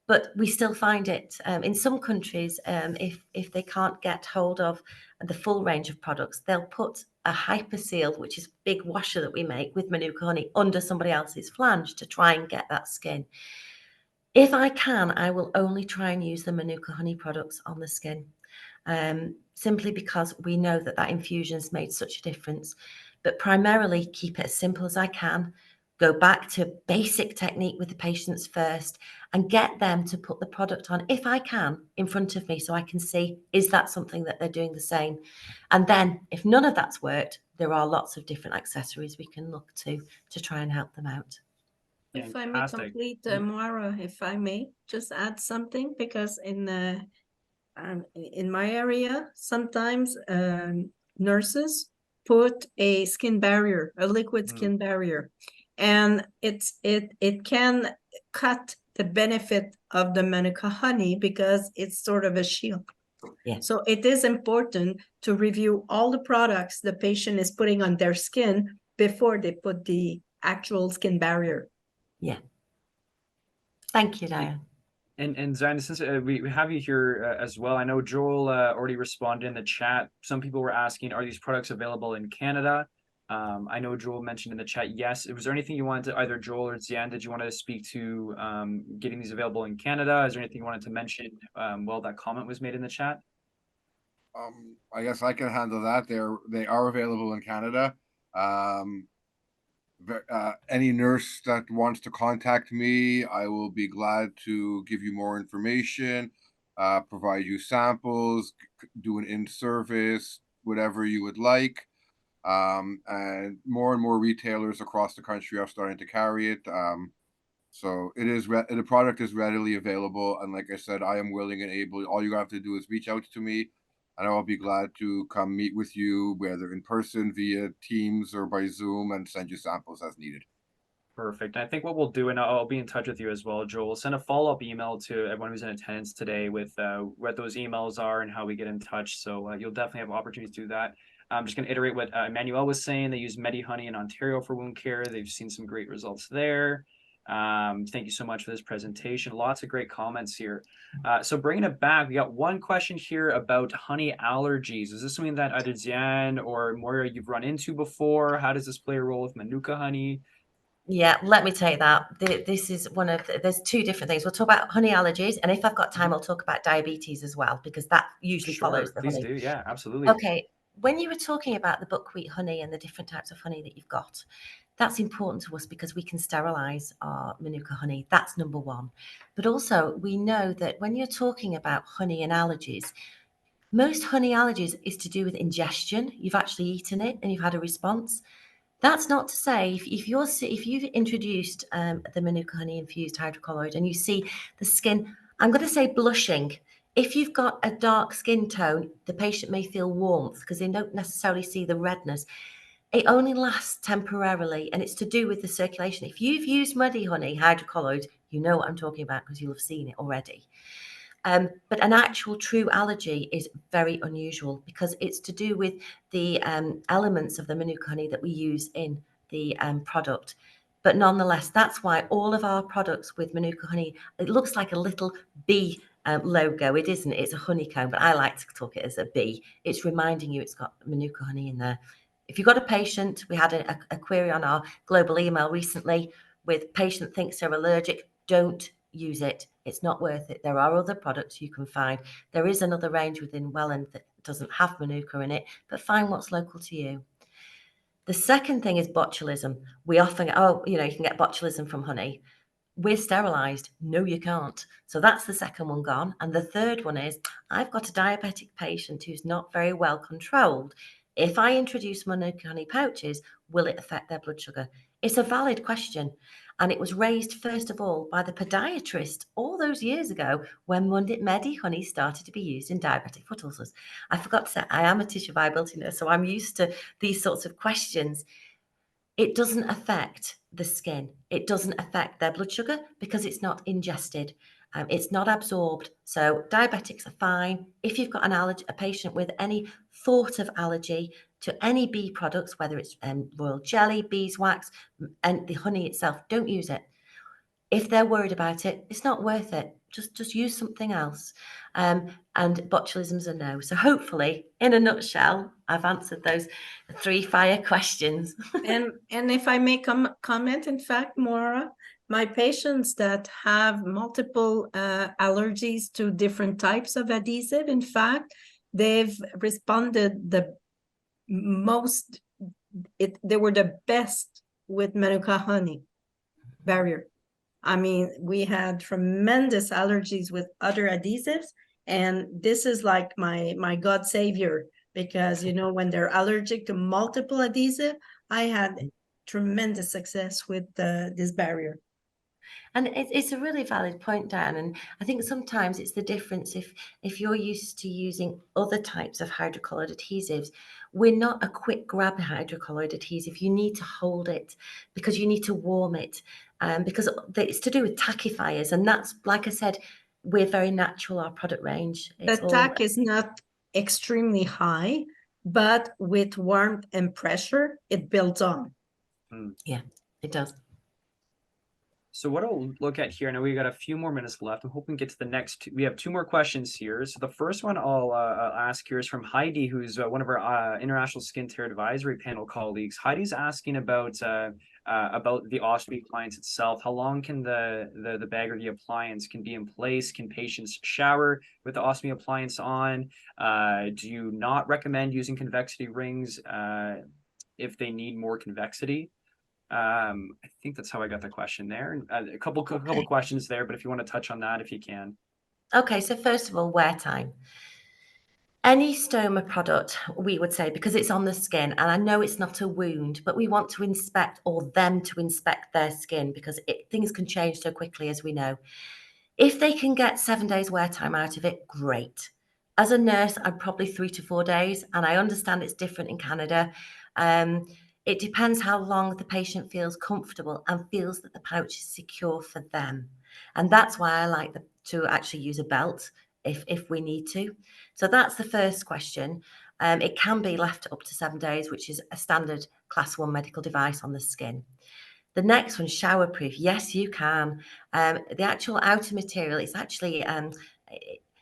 But we still find it in some countries, if they can't get hold of the full range of products, they'll put a hyperseal, which is a big washer that we make with Manuka honey, under somebody else's flange to try and get that skin. If I can, I will only try and use the Manuka honey products on the skin, simply because we know that that infusion's made such a difference. But primarily, keep it as simple as I can. Go back to basic technique with the patients first and get them to put the product on, if I can, in front of me so I can see, is that something that they're doing the same? And then if none of that's worked, there are lots of different accessories we can look to try and help them out. If I may complete, Moira, if I may just add something, because in my area, sometimes nurses put a skin barrier, a liquid skin barrier, and it can cut the benefit of the Manuka honey because it's sort of a shield. Yeah. So it is important to review all the products the patient is putting on their skin before they put the actual skin barrier. Yeah. Thank you, Diane. And Diane, since we have you here as well, I know Joel already responded in the chat. Some people were asking, are these products available in Canada? I know Joel mentioned in the chat, yes. Was there anything you wanted to, either Joel or Diane, did you want to speak to getting these available in Canada? Is there anything you wanted to mention while that comment was made in the chat? I guess I can handle that. They are available in Canada. Any nurse that wants to contact me, I will be glad to give you more information, provide you samples, do an in-service, whatever you would like. And more retailers across the country are starting to carry it. So it is the product is readily available, and like I said, I am willing and able. All you have to do is reach out to me, and I will be glad to come meet with you, whether in person, via Teams, or by Zoom, and send you samples as needed. Perfect. I think what we'll do, and I'll be in touch with you as well, Joel, we'll send a follow-up email to everyone who's in attendance today with what those emails are and how we get in touch. So you'll definitely have opportunities to do that. I'm just going to iterate what Emmanuel was saying. They use Medi Honey in Ontario for wound care. They've seen some great results there. Thank you so much for this presentation. Lots of great comments here. So bringing it back, we got one question here about honey allergies. Is this something that either Diane or Moira you've run into before? How does this play a role with Manuka honey? Yeah, let me take that. This is one of there's two different things. We'll talk about honey allergies, and if I've got time, I'll talk about diabetes as well, because that usually follows the please honey. do. Yeah, absolutely. Okay, when you were talking about the buckwheat honey and the different types of honey that you've got, that's important to us because we can sterilize our Manuka honey. That's number one. But also, we know that when you're talking about honey and allergies, most honey allergies is to do with ingestion. You've actually eaten it and you've had a response. That's not to say if you've introduced the Manuka honey infused hydrocolloid and you see the skin, I'm going to say blushing. If you've got a dark skin tone, the patient may feel warmth because they don't necessarily see the redness. It only lasts temporarily, and it's to do with the circulation. If you've used Muddy Honey hydrocolloid, you know what I'm talking about because you'll have seen it already. But an actual true allergy is very unusual because it's to do with the elements of the Manuka honey that we use in the product. But nonetheless, that's why all of our products with Manuka honey, it looks like a little bee logo. It isn't, it's a honeycomb, but I like to talk it as a bee. It's reminding you it's got Manuka honey in there. If you've got a patient, we had a query on our global email recently with patient thinks they're allergic, don't use it. It's not worth it. There are other products you can find. There is another range within Welland doesn't have Manuka in it, but find what's local to you. The second thing is botulism. We often, you can get botulism from honey. We're sterilized. No, you can't. So that's the second one gone. And the third one is, I've got a diabetic patient who's not very well controlled. If I introduce Manuka honey pouches, will it affect their blood sugar? It's a valid question. And it was raised, first of all, by the podiatrist all those years ago when M.Ed honey started to be used in diabetic foot ulcers. I forgot to say, I am a tissue viability nurse, so I'm used to these sorts of questions. It doesn't affect the skin. It doesn't affect their blood sugar because it's not ingested. It's not absorbed. So diabetics are fine. If you've got a patient with any thought of allergy to any bee products, whether it's royal jelly, beeswax, and the honey itself, don't use it. If they're worried about it, it's not worth it. Just use something else. And botulism's a no. So hopefully, in a nutshell, I've answered those 3 fire questions. And if I may comment, in fact, Moira, my patients that have multiple allergies to different types of adhesive, in fact, they've responded the most, they were the best with Manuka honey barrier. I mean, we had tremendous allergies with other adhesives, and this is like my God savior, because, when they're allergic to multiple adhesive, I had tremendous success with this barrier. And it's a really valid point, Diane. And I think sometimes it's the difference if you're used to using other types of hydrocolloid adhesives. We're not a quick grab hydrocolloid adhesive. You need to hold it because you need to warm it, because it's to do with tachyfiers. And that's, like I said, we're very natural, our product range. The tack is not extremely high, but with warmth and pressure, it builds on. Yeah, it does. So what I'll look at here, I know we got a few more minutes left. I'm hoping to get to the next we have 2 more questions here. So the first one I'll ask here is from Heidi, who's one of our International Skin Care Advisory Panel colleagues. Heidi's asking about the ostomy appliance itself. How long can the bag or the appliance can be in place? Can patients shower with the ostomy appliance on? Do you not recommend using convexity rings if they need more convexity? I think that's how I got the question there. A couple questions there, but if you want to touch on that, if you can. Okay, so first of all, wear time. Any stoma product, we would say, because it's on the skin, and I know it's not a wound, but we want to inspect, or them to inspect their skin, because things can change so quickly, as we know. If they can get 7 days wear time out of it, great. As a nurse, I'd probably 3 to 4 days, and I understand it's different in Canada. It depends how long the patient feels comfortable and feels that the pouch is secure for them. And that's why I like to actually use a belt if we need to. So that's the first question. It can be left up to 7 days, which is a standard class 1 medical device on the skin. The next one, shower proof. Yes, you can. The actual outer material is actually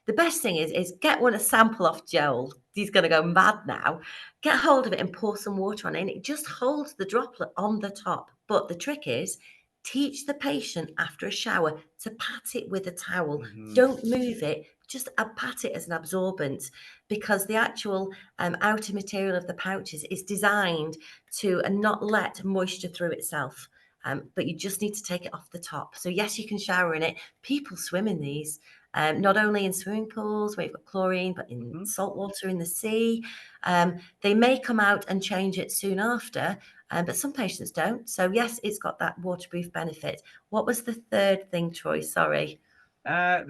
the best thing is get a sample off Joel. He's going to go mad now. Get hold of it and pour some water on it, and it just holds the droplet on the top. But the trick is, teach the patient after a shower to pat it with a towel. Mm-hmm. Don't move it, just pat it as an absorbent, because the actual outer material of the pouches is designed to not let moisture through itself. But you just need to take it off the top. So yes, you can shower in it. People swim in these. Not only in swimming pools where you've got chlorine, but in salt water in the sea. They may come out and change it soon after, but some patients don't. So yes, it's got that waterproof benefit. What was the third thing, Troy? Sorry. I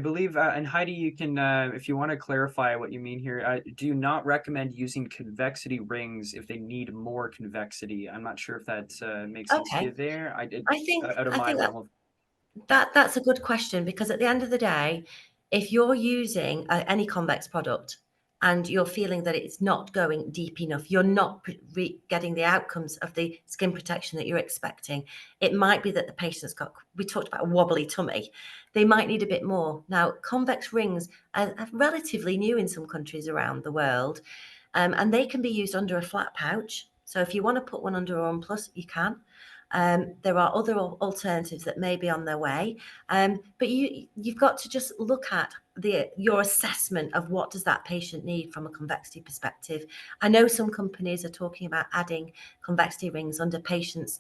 believe, and Heidi, you can, if you want to clarify what you mean here, do you not recommend using convexity rings if they need more convexity? I'm not sure if that makes sense to you there. I think that's a good question, because at the end of the day, if you're using any convex product and you're feeling that it's not going deep enough, you're not getting the outcomes of the skin protection that you're expecting. It might be that the patient's we talked about a wobbly tummy. They might need a bit more. Now, convex rings are relatively new in some countries around the world, and they can be used under a flat pouch. So if you want to put one under a 1+, you can. There are other alternatives that may be on their way, but you've got to just look at your assessment of what does that patient need from a convexity perspective. I know some companies are talking about adding convexity rings under patients'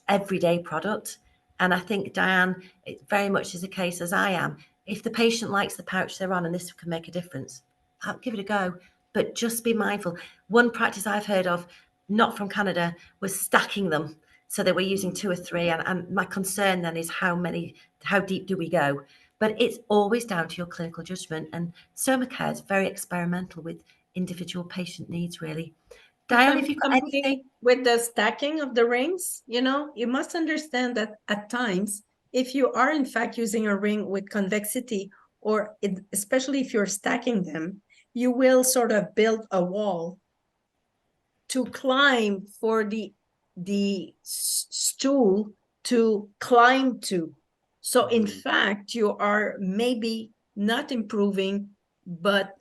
everyday product. And I think, Diane, it very much is the case as I am. If the patient likes the pouch they're on and this can make a difference, I'll give it a go. But just be mindful. One practice I've heard of, not from Canada, was stacking them. So they were using 2 or 3. And my concern then is how deep do we go? But it's always down to your clinical judgment. And stoma care is very experimental with individual patient needs, really. Diane, if you've got anything with the stacking of the rings, you must understand that at times, if you are in fact using a ring with convexity, or especially if you're stacking them, you will sort of build a wall to climb for the stool to climb to. So in fact, you are maybe not improving, but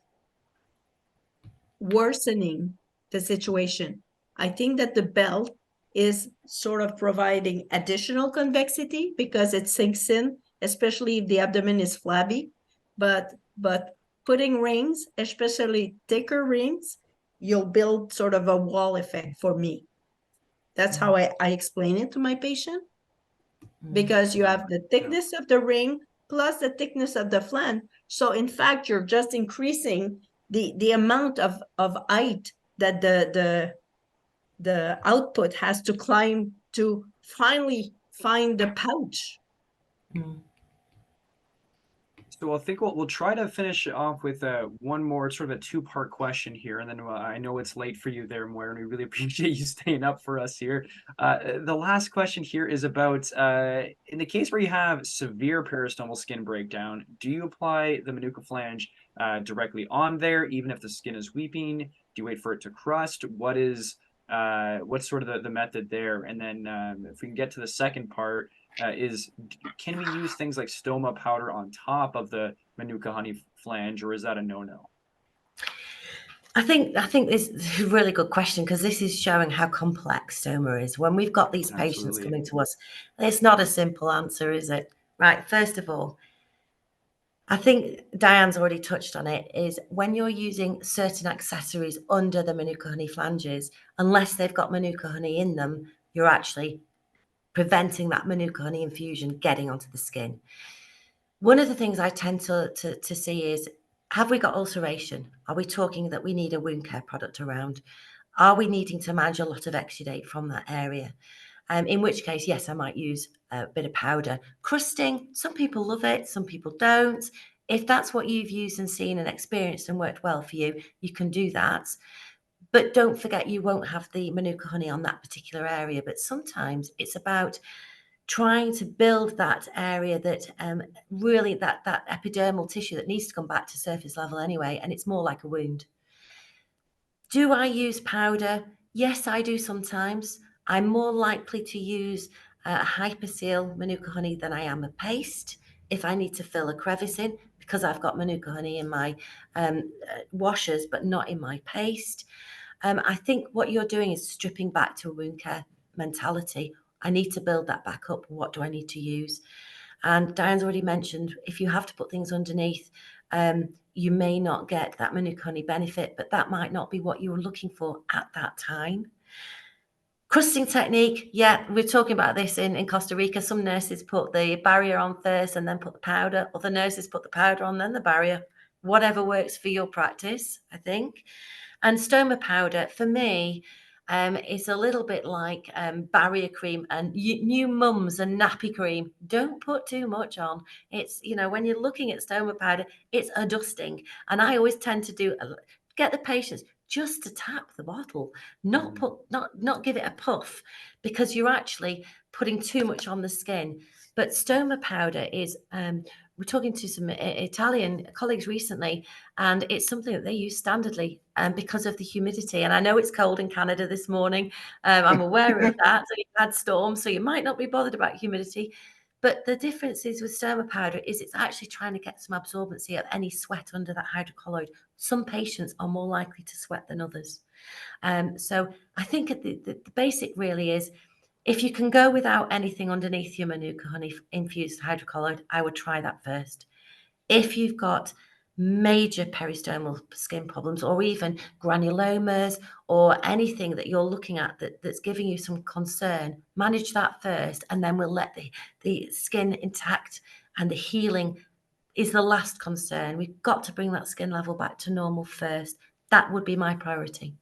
worsening the situation. I think that the belt is sort of providing additional convexity because it sinks in, especially if the abdomen is flabby. But putting rings, especially thicker rings, you'll build sort of a wall effect for me. That's how I explain it to my patient. Because you have the thickness of the ring plus the thickness of the flange. So in fact, you're just increasing the amount of height that the output has to climb to finally find the pouch. So I think we'll try to finish off with one more sort of a 2-part question here, and then I know it's late for you there, Moira, and we really appreciate you staying up for us here. The last question here is about in the case where you have severe peristomal skin breakdown, do you apply the manuka flange directly on there, even if the skin is weeping? Do you wait for it to crust? What's sort of the method there? And then if we can get to the second part, can we use things like stoma powder on top of the manuka honey flange, or is that a no-no? I think this is a really good question, because this is showing how complex stoma is. When we've got these patients coming to us, it's not a simple answer, is it? Right, first of all, I think Diane's already touched on it, is when you're using certain accessories under the manuka honey flanges, unless they've got manuka honey in them, you're actually preventing that manuka honey infusion getting onto the skin. One of the things I tend to see is, have we got ulceration? Are we talking that we need a wound care product around? Are we needing to manage a lot of exudate from that area? In which case, yes, I might use a bit of powder. Crusting, some people love it, some people don't. If that's what you've used and seen and experienced and worked well for you, you can do that. But don't forget, you won't have the manuka honey on that particular area. But sometimes it's about trying to build that area that really that epidermal tissue that needs to come back to surface level anyway, and it's more like a wound. Do I use powder? Yes, I do sometimes. I'm more likely to use a hyperseal manuka honey than I am a paste if I need to fill a crevice in, because I've got manuka honey in my washers but not in my paste. I think what you're doing is stripping back to a wound care mentality. I need to build that back up. What do I need to use? And Diane's already mentioned, if you have to put things underneath, you may not get that manuka honey benefit, but that might not be what you were looking for at that time. Crusting technique, yeah, we're talking about this in Costa Rica. Some nurses put the barrier on first and then put the powder. Other nurses put the powder on, then the barrier. Whatever works for your practice, I think. And stoma powder, for me, is a little bit like barrier cream and new mums and nappy cream. Don't put too much on. It's, when you're looking at stoma powder, it's a dusting. And I always tend to get the patients just to tap the bottle, not give it a puff, because you're actually putting too much on the skin. But stoma powder is, we're talking to some Italian colleagues recently, and it's something that they use standardly because of the humidity. And I know it's cold in Canada this morning. I'm aware of that. So you've had storms, so you might not be bothered about humidity. But the difference is with stoma powder is it's actually trying to get some absorbency of any sweat under that hydrocolloid. Some patients are more likely to sweat than others. So I think the basic really is, if you can go without anything underneath your manuka honey infused hydrocolloid, I would try that first. If you've got major peristomal skin problems, or even granulomas, or anything that you're looking at that's giving you some concern, manage that first, and then we'll let the skin intact, and the healing is the last concern. We've got to bring that skin level back to normal first. That would be my priority.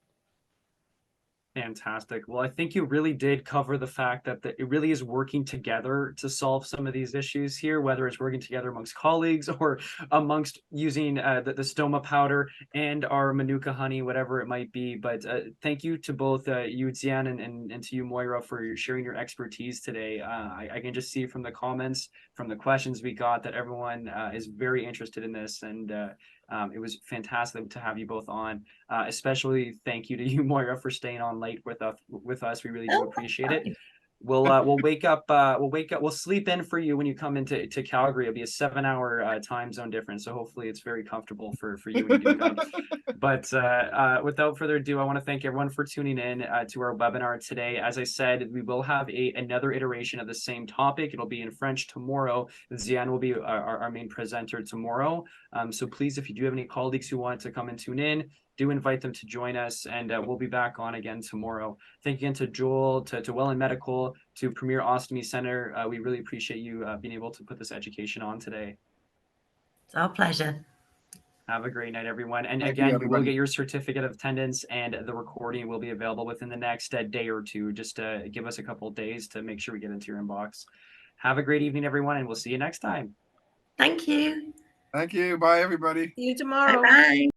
Fantastic. Well, I think you really did cover the fact that it really is working together to solve some of these issues here, whether it's working together amongst colleagues or amongst using the stoma powder and our Manuka honey, whatever it might be. But thank you to both you, Diane, and to you, Moira, for sharing your expertise today. I can just see from the comments, from the questions we got, that everyone is very interested in this, and it was fantastic to have you both on. Especially thank you to you, Moira, for staying on late with us. We really do appreciate it. We'll wake up. We'll sleep in for you when you come into Calgary. It'll be a 7-hour time zone difference, so hopefully it's very comfortable for you when you do come. But without further ado, I want to thank everyone for tuning in to our webinar today. As I said, we will have another iteration of the same topic. It'll be in French tomorrow. Diane will be our main presenter tomorrow. So please, if you do have any colleagues who want to come and tune in, do invite them to join us, and we'll be back on again tomorrow. Thank you again to Joel, to Welland Medical, to Premier Ostomy Centre. We really appreciate you being able to put this education on today. It's our pleasure. Have a great night, everyone. And again, you will get your certificate of attendance, and the recording will be available within the next day or two. Just give us a couple of days to make sure we get into your inbox. Have a great evening, everyone, and we'll see you next time. Thank you. Thank you. Bye, everybody. See you tomorrow. Bye-bye.